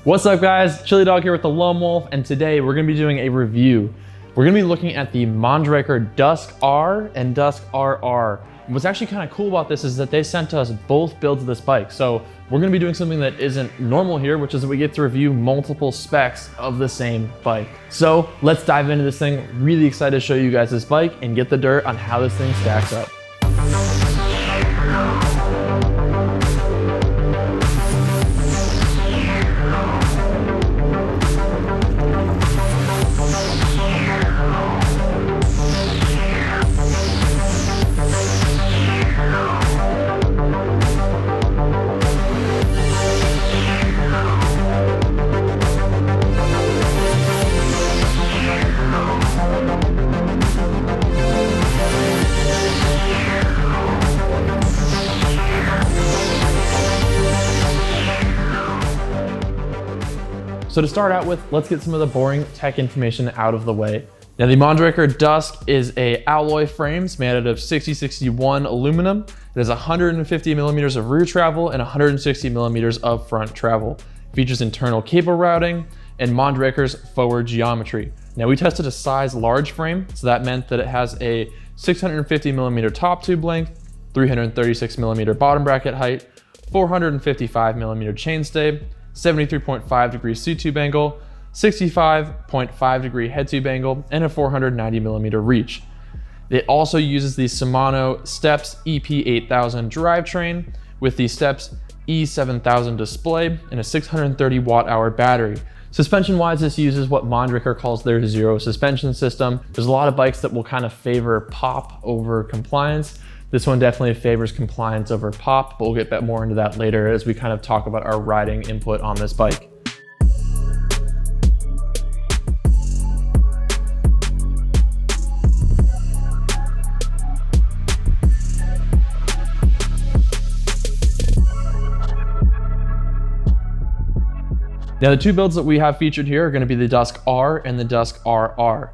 What's up guys, Chili Dog here with the Loam Wolf, and today we're gonna be doing a review. We're gonna be looking at the Mondraker Dusk R and Dusk RR. And what's actually kind of cool about this is that they sent us both builds of this bike. So we're gonna be doing something that isn't normal here, which is that we get to review multiple specs of the same bike. So let's dive into this thing. Really excited to show you guys this bike and get the dirt on how this thing stacks up. So to start out with, let's get some of the boring tech information out of the way. Now the Mondraker Dusk is a alloy frames made out of 6061 aluminum. It has 150 millimeters of rear travel and 160 millimeters of front travel. It features internal cable routing and Mondraker's forward geometry. Now we tested a size large frame, so that meant that it has a 650 millimeter top tube length, 336 millimeter bottom bracket height, 455 millimeter chainstay, 73.5 degree seat tube angle, 65.5 degree head tube angle, and a 490 millimeter reach. It also uses the Shimano Steps EP8000 drivetrain with the Steps E7000 display and a 630 watt-hour battery. Suspension-wise, this uses what Mondraker calls their zero suspension system. There's a lot of bikes that will kind of favor pop over compliance. This one definitely favors compliance over pop, but we'll get more into that later as we kind of talk about our riding input on this bike. Now the two builds that we have featured here are going to be the Dusk R and the Dusk RR.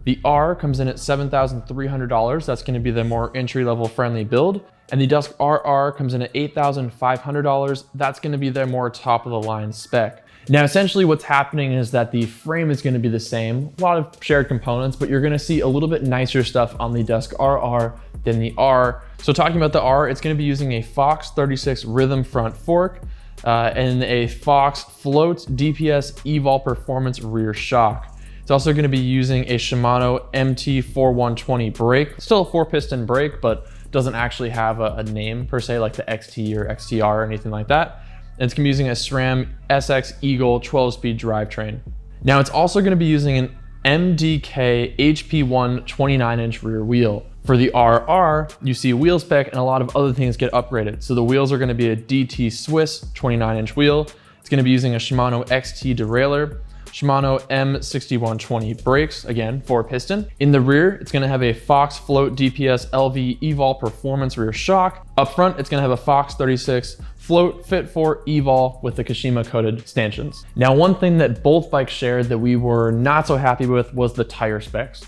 The R comes in at $7,300. That's going to be the more entry-level friendly build. And the Dusk RR comes in at $8,500. That's going to be their more top-of-the-line spec. Now, essentially what's happening is that the frame is going to be the same, a lot of shared components, but you're going to see a little bit nicer stuff on the Dusk RR than the R. So talking about the R, it's going to be using a Fox 36 Rhythm front fork and a Fox Float DPS Evol Performance rear shock. It's also going to be using a Shimano MT4120 brake, still a 4-piston brake, but doesn't actually have a name per se like the XT or XTR or anything like that. And it's going to be using a SRAM SX Eagle 12-speed drivetrain. Now it's also going to be using an MDK HP1 29-inch rear wheel. For the RR, you see wheel spec and a lot of other things get upgraded. So the wheels are going to be a DT Swiss 29-inch wheel. It's going to be using a Shimano XT derailleur, Shimano M6120 brakes, again, 4-piston. In the rear, it's gonna have a Fox Float DPS LV Evol Performance rear shock. Up front, it's gonna have a Fox 36 Float Fit for Evol with the Kashima coated stanchions. Now, one thing that both bikes shared that we were not so happy with was the tire specs.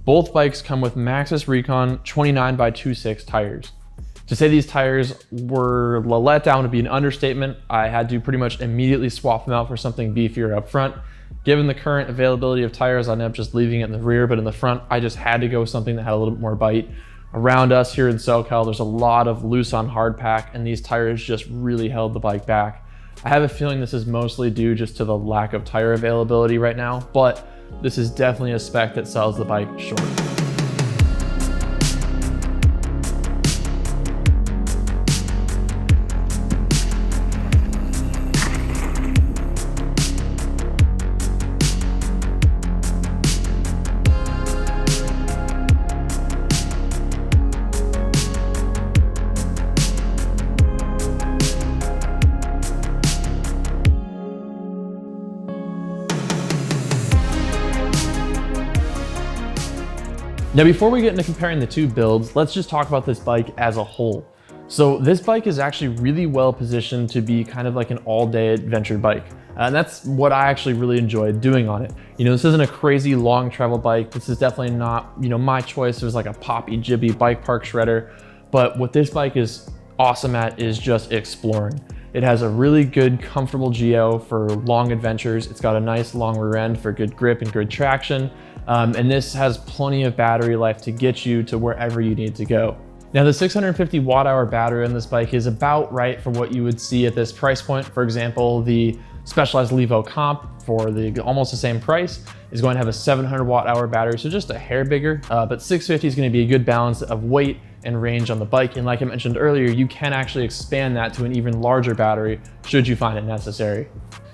Both bikes come with Maxxis Rekon 29x26 tires. To say these tires were a letdown would be an understatement. I had to pretty much immediately swap them out for something beefier up front. Given the current availability of tires, I ended up just leaving it in the rear, but in the front, I just had to go with something that had a little bit more bite. Around us here in SoCal, there's a lot of loose on hard pack, and these tires just really held the bike back. I have a feeling this is mostly due just to the lack of tire availability right now, but this is definitely a spec that sells the bike short. Now, before we get into comparing the two builds, let's just talk about this bike as a whole. So this bike is actually really well positioned to be kind of like an all-day adventure bike. And that's what I actually really enjoyed doing on it. You know, this isn't a crazy long travel bike. This is definitely not, you know, my choice. It was like a poppy jibby bike park shredder. But what this bike is awesome at is just exploring. It has a really good, comfortable geo for long adventures. It's got a nice long rear end for good grip and good traction. And this has plenty of battery life to get you to wherever you need to go. Now the 650 watt-hour battery on this bike is about right for what you would see at this price point. For example, the Specialized Levo Comp for almost the same price is going to have a 700 watt-hour battery, so just a hair bigger, but 650 is going to be a good balance of weight and range on the bike. And like I mentioned earlier, you can actually expand that to an even larger battery should you find it necessary.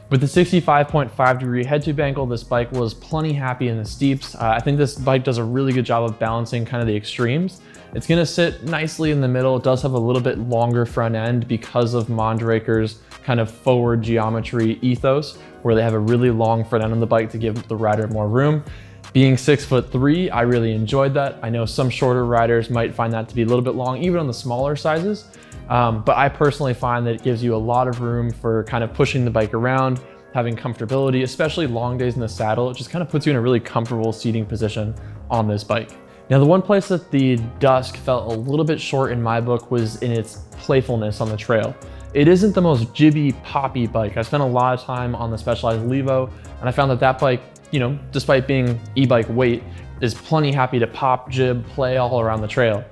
With the 65.5 degree head tube angle, this bike was plenty happy in the steeps. I think this bike does a really good job of balancing kind of the extremes. It's gonna sit nicely in the middle. It does have a little bit longer front end because of Mondraker's kind of forward geometry ethos, where they have a really long front end on the bike to give the rider more room. Being 6'3", I really enjoyed that. I know some shorter riders might find that to be a little bit long, even on the smaller sizes. But I personally find that it gives you a lot of room for kind of pushing the bike around, having comfortability, especially long days in the saddle. It just kind of puts you in a really comfortable seating position on this bike. Now, the one place that the Dusk felt a little bit short in my book was in its playfulness on the trail. It isn't the most jibby, poppy bike. I spent a lot of time on the Specialized Levo, and I found that that bike, you know, despite being e-bike weight, is plenty happy to pop, jib, play all around the trail.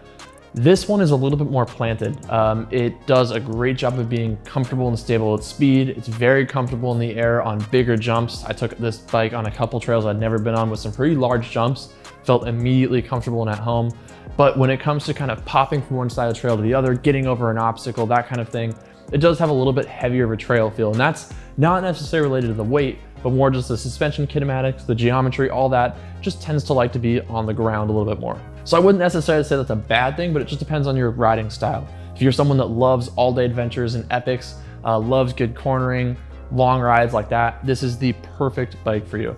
This one is a little bit more planted. It does a great job of being comfortable and stable at speed. It's very comfortable in the air on bigger jumps. I took this bike on a couple trails I'd never been on with some pretty large jumps, felt immediately comfortable and at home. But when it comes to kind of popping from one side of the trail to the other, getting over an obstacle, that kind of thing, it does have a little bit heavier of a trail feel. And that's not necessarily related to the weight, but more just the suspension kinematics, the geometry, all that just tends to like to be on the ground a little bit more. So I wouldn't necessarily say that's a bad thing, but it just depends on your riding style. If you're someone that loves all-day adventures and epics, loves good cornering, long rides like that, this is the perfect bike for you.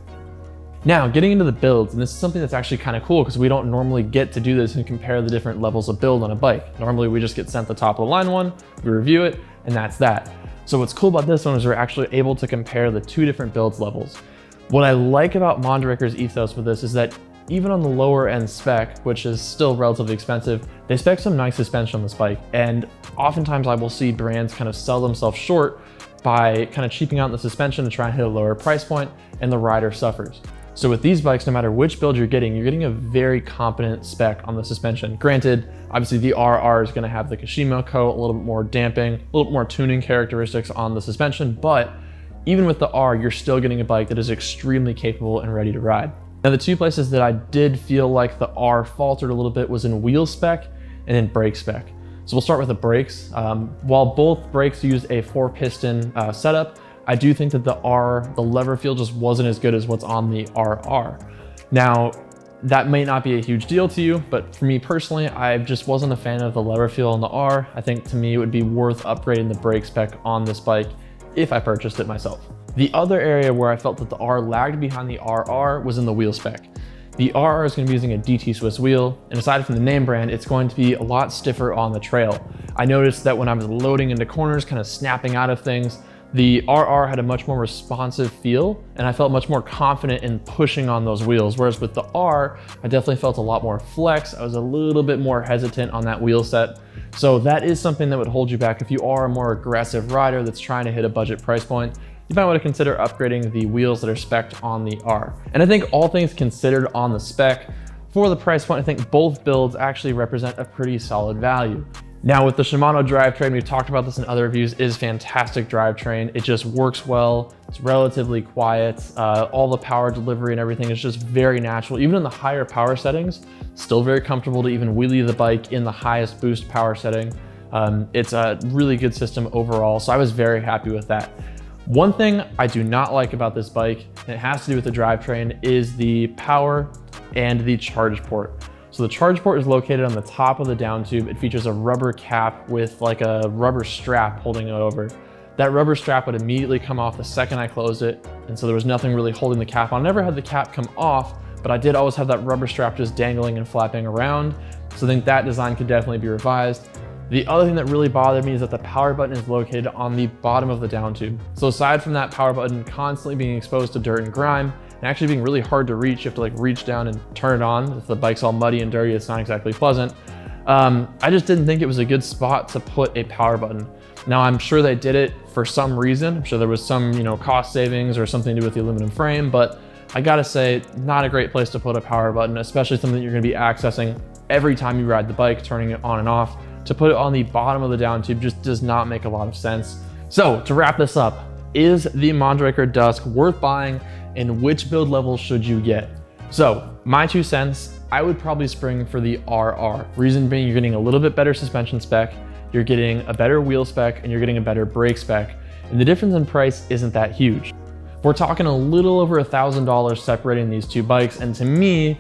Now, getting into the builds, and this is something that's actually kind of cool because we don't normally get to do this and compare the different levels of build on a bike. Normally we just get sent the top of the line one, we review it, and that's that. So what's cool about this one is we're actually able to compare the two different builds levels. What I like about Mondraker's ethos with this is that even on the lower end spec, which is still relatively expensive, they spec some nice suspension on this bike. And oftentimes I will see brands kind of sell themselves short by kind of cheaping out the suspension to try and hit a lower price point, and the rider suffers. So with these bikes, no matter which build you're getting a very competent spec on the suspension. Granted, obviously the RR is gonna have the Kashima coat, a little bit more damping, a little bit more tuning characteristics on the suspension, but even with the R, you're still getting a bike that is extremely capable and ready to ride. Now, the two places that I did feel like the R faltered a little bit was in wheel spec and in brake spec. So we'll start with the brakes. While both brakes use a 4-piston setup, I do think that the R, the lever feel just wasn't as good as what's on the RR. Now, that may not be a huge deal to you, but for me personally, I just wasn't a fan of the lever feel on the R. I think to me, it would be worth upgrading the brake spec on this bike if I purchased it myself. The other area where I felt that the R lagged behind the RR was in the wheel spec. The RR is going to be using a DT Swiss wheel, and aside from the name brand, it's going to be a lot stiffer on the trail. I noticed that when I was loading into corners, kind of snapping out of things, the RR had a much more responsive feel, and I felt much more confident in pushing on those wheels. Whereas with the R, I definitely felt a lot more flex. I was a little bit more hesitant on that wheel set. So that is something that would hold you back if you are a more aggressive rider that's trying to hit a budget price point. You might want to consider upgrading the wheels that are spec'd on the R. And I think all things considered on the spec, for the price point, I think both builds actually represent a pretty solid value. Now with the Shimano drivetrain, we've talked about this in other reviews, is fantastic drivetrain. It just works well, it's relatively quiet. All the power delivery and everything is just very natural. Even in the higher power settings, still very comfortable to even wheelie the bike in the highest boost power setting. It's a really good system overall, so I was very happy with that. One thing I do not like about this bike, and it has to do with the drivetrain, is the power and the charge port. So the charge port is located on the top of the down tube. It features a rubber cap with like a rubber strap holding it over. That rubber strap would immediately come off the second I closed it, and so there was nothing really holding the cap on. I never had the cap come off, but I did always have that rubber strap just dangling and flapping around. So I think that design could definitely be revised. The other thing that really bothered me is that the power button is located on the bottom of the down tube. So aside from that power button constantly being exposed to dirt and grime, and actually being really hard to reach, you have to like reach down and turn it on. If the bike's all muddy and dirty, it's not exactly pleasant. I just didn't think it was a good spot to put a power button. Now I'm sure they did it for some reason. I'm sure there was some, cost savings or something to do with the aluminum frame, but I gotta say, not a great place to put a power button, especially something that you're gonna be accessing every time you ride the bike, turning it on and off. To put it on the bottom of the down tube just does not make a lot of sense. So to wrap this up, is the Mondraker Dusk worth buying, and which build level should you get? So my 2 cents, I would probably spring for the RR. Reason being, you're getting a little bit better suspension spec, you're getting a better wheel spec, and you're getting a better brake spec. And the difference in price isn't that huge. We're talking a little over $1,000 separating these two bikes, and to me,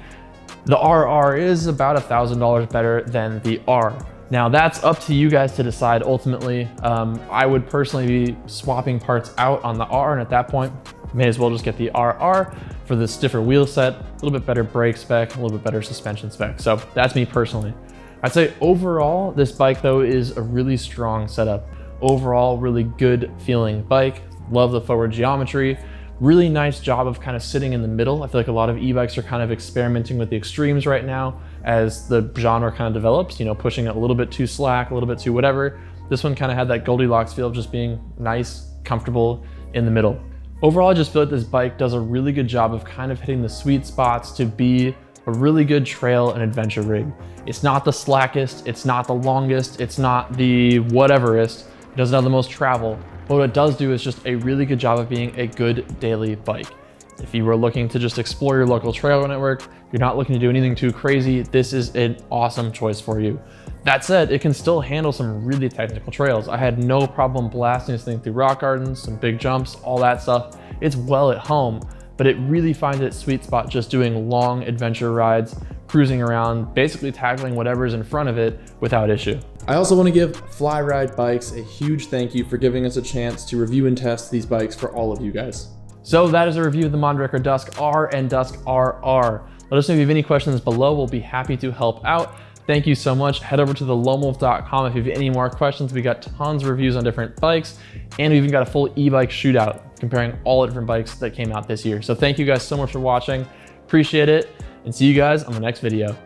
the RR is about $1,000 better than the R. Now that's up to you guys to decide ultimately. I would personally be swapping parts out on the R, and at that point, may as well just get the RR for the stiffer wheel set, a little bit better brake spec, a little bit better suspension spec. So that's me personally. I'd say overall, this bike though is a really strong setup. Overall, really good feeling bike. Love the forward geometry. Really nice job of kind of sitting in the middle. I feel like a lot of e-bikes are kind of experimenting with the extremes right now as the genre kind of develops, pushing it a little bit too slack, a little bit too whatever. This one kind of had that Goldilocks feel of just being nice, comfortable in the middle. Overall, I just feel like this bike does a really good job of kind of hitting the sweet spots to be a really good trail and adventure rig. It's not the slackest, it's not the longest, it's not the whateverest. It doesn't have the most travel. But what it does do is just a really good job of being a good daily bike. If you were looking to just explore your local trail network, you're not looking to do anything too crazy, this is an awesome choice for you. That said, it can still handle some really technical trails. I had no problem blasting this thing through rock gardens, some big jumps, all that stuff. It's well at home, but it really finds its sweet spot just doing long adventure rides, cruising around, basically tackling whatever's in front of it without issue. I also want to give Flyride Bikes a huge thank you for giving us a chance to review and test these bikes for all of you guys. So that is a review of the Mondraker Dusk R and Dusk RR. Let us know if you have any questions below. We'll be happy to help out. Thank you so much. Head over to theloamwolf.com if you have any more questions. We got tons of reviews on different bikes, and we even got a full e-bike shootout comparing all the different bikes that came out this year. So thank you guys so much for watching. Appreciate it, and see you guys on the next video.